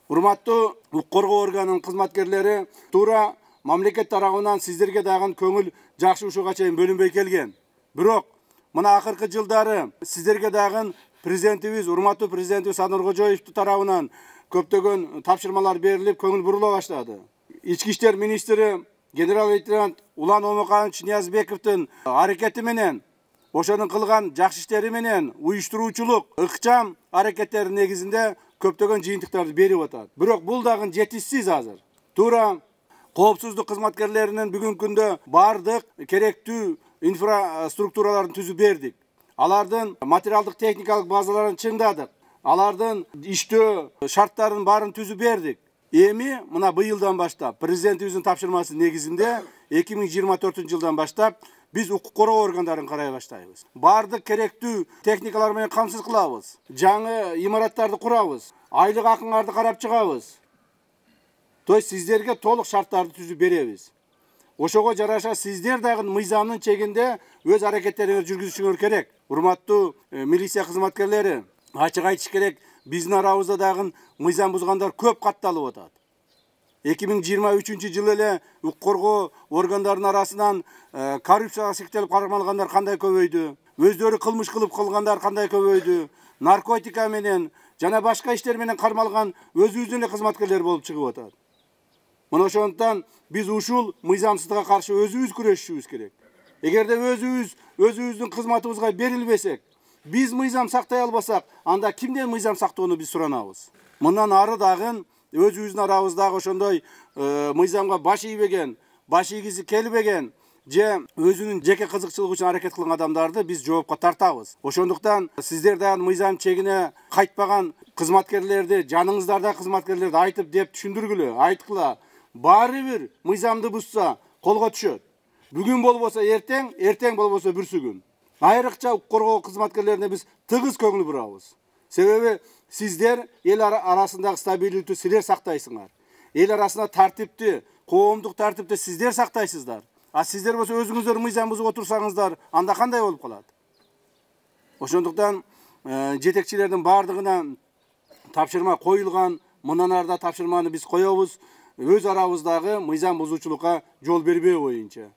Урматтуу укук коргоо органынын кызматкерлери туура мамлекет тарабынан сиздерге дагы көңүл жакшы ушуга чейин бөлүнбөй келген. Бирок мына акыркы жылдары сиздерге дагы президентибиз, урматтуу президентибиз Садыр Кожоевдун тарабынан көптөгөн тапшырмалар берилип, көңүл бурула баштады. Ички иштер министри генерал-лейтенант Улан Омоканович Ниязбековдун аракети менен, ошонун кылган жакшы иштери менен уюштуруучулук, ыкчам аракеттердин негизинде көптөгөн жыйынтыктарды берип атат. Бирок бул дагы жетишсиз азыр. Туура коопсуздук кызматкерлеринин бүгүнкү күндө бардык керектүү инфраструктураларын түзүп бердик. Алардын материалдык техникалык базаларын чыңдадык. Алардын иштөө шарттарын барын түзүп бердик. Эми мына быйылдан баштап президентибиздин тапшырмасы негизинде 2024 жылдан баштап биз укук коргоо органдарын карай баштайбыз. Бардык керектүү техникалар менен камсыз кылабыз. Жаңы имараттарды курабыз. Айлык акыңарды карап чыгабыз. То есть сиздерге толук шарттарды түзүп беребиз. Ошого жараша сиздер дагы мыйзамдын чегинде өз аракеттериңерди жүргүзүшүңөр керек. Урматтуу милиция кызматкерлери, ачык айтыш керек, биздин арабызда дагы мыйзам бузгандар көп катталып атат. 2023 жылы эле укук коргоо органдарынын арасынан коррупцияга сектелип кармалгандар кандай көбөйдү, өздөрү кылмыш кылып кылгандар кандай көбөйдү, наркотика менен жана башка иштер менен кармалган өзүбүздүн эле кызматкерлер болуп чыгып атат. Мына ошондуктан биз ушул мыйзамсыздыкка каршы өзүбүз күрөшүшүбүз керек. Эгерде өзүбүздүн кызматыбызга берилбесек, биз мыйзам сактай албасак, анда кимден мыйзам сактоону биз суранабыз. Мындан ары дагы өзүбүздүн арабыздагы ошондой мыйзамга баш ийбеген, баш ийгиси келбеген же өзүнүн жеке кызыкчылыгы үчүн аракет кылган адамдарды биз жоопко тартабыз. Ошондуктан сиздер дагы мыйзам чегине кайтпаган кызматкерлерди, жаныңыздарда кызматкерлерди айтып деп түшүндүргүлө, айткыла. Баары бир мыйзамды бузса колго түшөт. Бүгүн болбосо эртең, эртең болбосо бүрсү күн. Айрыкча укук коргоо кызматкерлерине биз тыгыз көңүл бурабыз. Себеби сиздер эл арасындагы стабилдүүлүктү силер сактайсыңар. Эл арасында тартипти, коомдук тартипти сиздер сактайсыздар. А сиздер болсо өзүңүздөр мыйзам бузуп отурсаңыздар, анда кандай болуп калат? Ошондуктан жетекчилердин бардыгына тапшырма коюлган, мындан ары да тапшырманы биз коебуз. Өз арабыздагы мыйзам бузуучулукка жол бербөө боюнча.